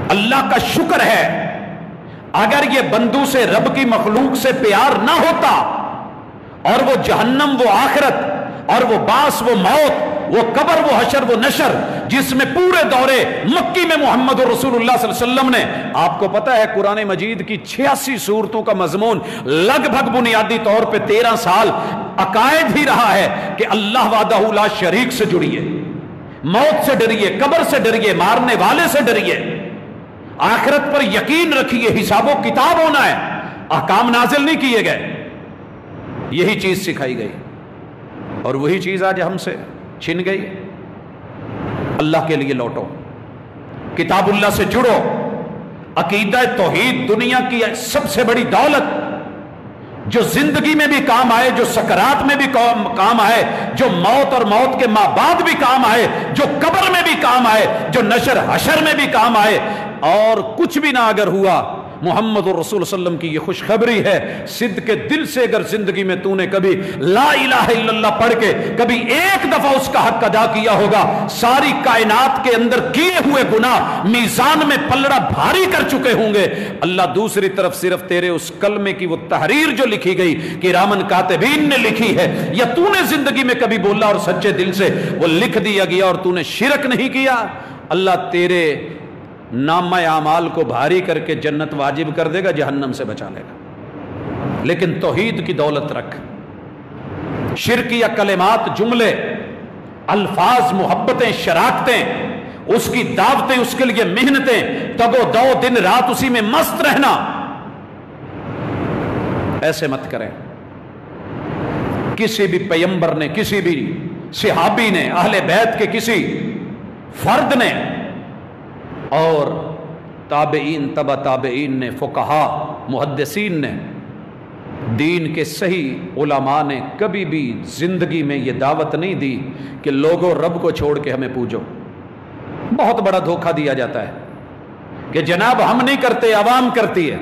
اللہ کا شکر ہے اگر یہ بندوں سے، رب کی مخلوق سے پیار نہ ہوتا اور وہ جہنم، وہ آخرت اور وہ باس، وہ موت، وہ قبر، وہ حشر، وہ نشر، جس میں پورے دورے مکی میں محمد رسول اللہ صلی اللہ علیہ وسلم نے، آپ کو پتا ہے قرآن مجید کی 86 سورتوں کا مضمون لگ بھگ بنیادی طور پہ 13 سال عقائد ہی رہا ہے کہ اللہ وحدہ لا شریک سے جڑیے، موت سے ڈریے، قبر سے ڈریے، مارنے والے سے ڈریے، آخرت پر یقین رکھیے، حساب و کتاب ہونا ہے، احکام نازل نہیں کیے گئے، یہی چیز سکھائی گئی اور وہی چیز آج ہم سے چھن گئی۔ اللہ کے لیے لوٹو، کتاب اللہ سے جڑو، عقیدہ توحید دنیا کی سب سے بڑی دولت جو زندگی میں بھی کام آئے، جو سکرات میں بھی کام آئے، جو موت اور موت کے ماں بعد بھی کام آئے، جو قبر میں بھی کام آئے، جو نشر حشر میں بھی کام آئے، اور کچھ بھی نہ اگر ہوا، محمد رسول صلی اللہ علیہ وسلم کی یہ خوشخبری ہے، صدق کے دل سے اگر زندگی میں تو نے کبھی لا الہ الا اللہ پڑھ کے کبھی ایک دفعہ اس کا حق ادا کیا ہوگا، ساری کائنات کے اندر کیے ہوئے گناہ میزان میں پلڑا بھاری کر چکے ہوں گے۔ اللہ دوسری طرف صرف تیرے اس کلمے کی وہ تحریر جو لکھی گئی کہ رامن کاتبین نے لکھی ہے، یا تو نے زندگی میں کبھی بولا اور سچے دل سے وہ لکھ دیا گیا اور تو نے شرک نہیں کیا، اللہ تیرے نامہ اعمال کو بھاری کر کے جنت واجب کر دے گا، جہنم سے بچا لے گا۔ لیکن توحید کی دولت رکھ، شرکیہ کلمات، جملے، الفاظ، محبتیں، شراکتیں، اس کی دعوتیں، اس کے لیے محنتیں، تگ و دو، دن رات اسی میں مست رہنا، ایسے مت کریں۔ کسی بھی پیمبر نے، کسی بھی صحابی نے، اہل بیت کے کسی فرد نے، اور تابعین، تبع تابعین نے، فقہا، محدثین نے، دین کے صحیح علماء نے کبھی بھی زندگی میں یہ دعوت نہیں دی کہ لوگوں رب کو چھوڑ کے ہمیں پوجو۔ بہت بڑا دھوکہ دیا جاتا ہے کہ جناب ہم نہیں کرتے، عوام کرتی ہے،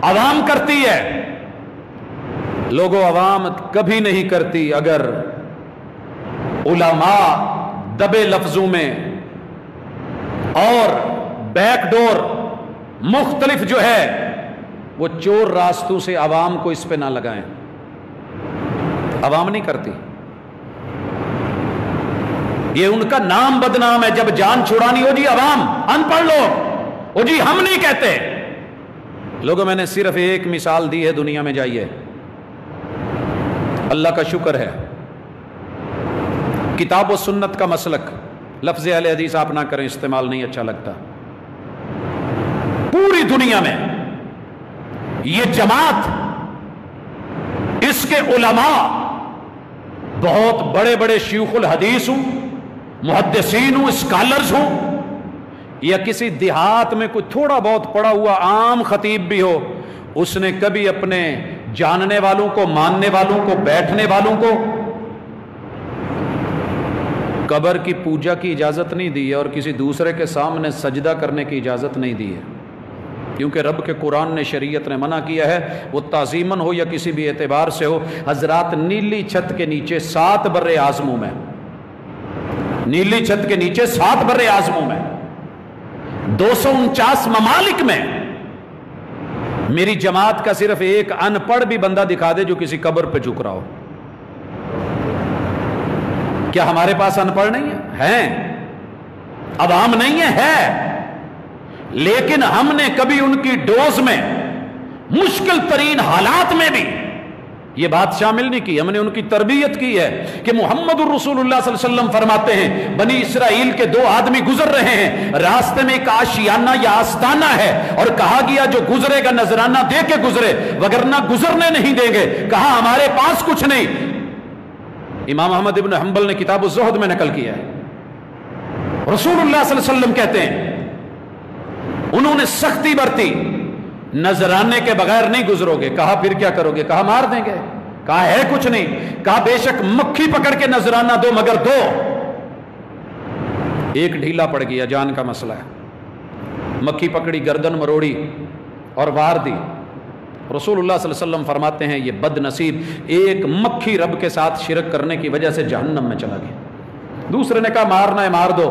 عوام کرتی ہے۔ لوگوں عوام کبھی نہیں کرتی اگر علماء دبے لفظوں میں اور بیک ڈور مختلف جو ہے وہ چور راستوں سے عوام کو اس پہ نہ لگائیں۔ عوام نہیں کرتی، یہ ان کا نام بدنام ہے۔ جب جان چھڑانی ہو جی عوام، ان پڑھ لوگ، وہ جی ہم نہیں کہتے۔ لوگوں میں نے صرف ایک مثال دی ہے، دنیا میں جائیے، اللہ کا شکر ہے کتاب و سنت کا مسلک، لفظ اہل حدیث آپ نہ کریں، استعمال نہیں اچھا لگتا، پوری دنیا میں یہ جماعت، اس کے علماء بہت بڑے بڑے شیوخ الحدیث ہوں، محدثین ہوں، اسکالرز ہوں، یا کسی دیہات میں کوئی تھوڑا بہت پڑھا ہوا عام خطیب بھی ہو، اس نے کبھی اپنے جاننے والوں کو، ماننے والوں کو، بیٹھنے والوں کو قبر کی پوجا کی اجازت نہیں دی ہے اور کسی دوسرے کے سامنے سجدہ کرنے کی اجازت نہیں دی ہے، کیونکہ رب کے قرآن نے، شریعت نے منع کیا ہے، وہ تعظیماً ہو یا کسی بھی اعتبار سے ہو۔ حضرات نیلی چھت کے نیچے 7 بر اعظموں میں، نیلی چھت کے نیچے 7 بر اعظموں میں، 249 ممالک میں میری جماعت کا صرف ایک ان پڑھ بھی بندہ دکھا دے جو کسی قبر پہ جھک رہا ہو۔ کیا ہمارے پاس ان پڑھ نہیں ہیں؟ عوام نہیں ہے، لیکن ہم نے کبھی ان کی ڈوز میں، مشکل ترین حالات میں بھی یہ بات شامل نہیں کی۔ ہم نے ان کی تربیت کی ہے کہ محمد الرسول اللہ صلی اللہ علیہ وسلم فرماتے ہیں، بنی اسرائیل کے 2 آدمی گزر رہے ہیں، راستے میں ایک آشیانہ یا آستانہ ہے، اور کہا گیا جو گزرے گا نذرانہ دے کے گزرے، وگرنہ گزرنے نہیں دیں گے۔ کہا ہمارے پاس کچھ نہیں۔ امام احمد ابن حنبل نے کتاب الزہد میں نقل کیا ہے، رسول اللہ صلی اللہ علیہ وسلم کہتے ہیں انہوں نے سختی برتی، نذرانے کے بغیر نہیں گزرو گے۔ کہا پھر کیا کرو گے؟ کہا مار دیں گے۔ کہا ہے کچھ نہیں۔ کہا بے شک مکھی پکڑ کے نذرانہ دو، مگر دو۔ ایک ڈھیلا پڑ گیا، جان کا مسئلہ ہے، مکھی پکڑی، گردن مروڑی اور وار دی۔ رسول اللہ صلی اللہ علیہ وسلم فرماتے ہیں یہ بد نصیب ایک مکھی رب کے ساتھ شرک کرنے کی وجہ سے جہنم میں چلا گیا۔ دوسرے نے کہا مارنا ہے مار دو۔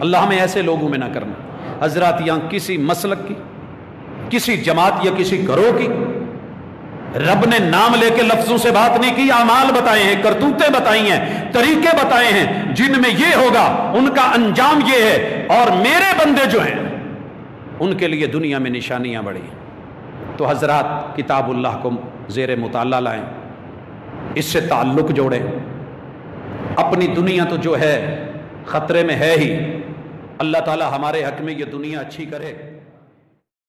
اللہ ہمیں ایسے لوگوں میں نہ کرنا۔ حضرات یہاں کسی مسلک کی، کسی جماعت یا کسی گروہ کی رب نے نام لے کے لفظوں سے بات نہیں کی، اعمال بتائے ہیں، کرتوتیں بتائی ہیں، طریقے بتائے ہیں جن میں یہ ہوگا ان کا انجام یہ ہے، اور میرے بندے جو ہیں ان کے لیے دنیا میں نشانیاں بڑی ہیں۔ تو حضرات کتاب اللہ کو زیر مطالعہ لائیں، اس سے تعلق جوڑیں۔ اپنی دنیا تو جو ہے خطرے میں ہے ہی، اللہ تعالی ہمارے حق میں یہ دنیا اچھی کرے۔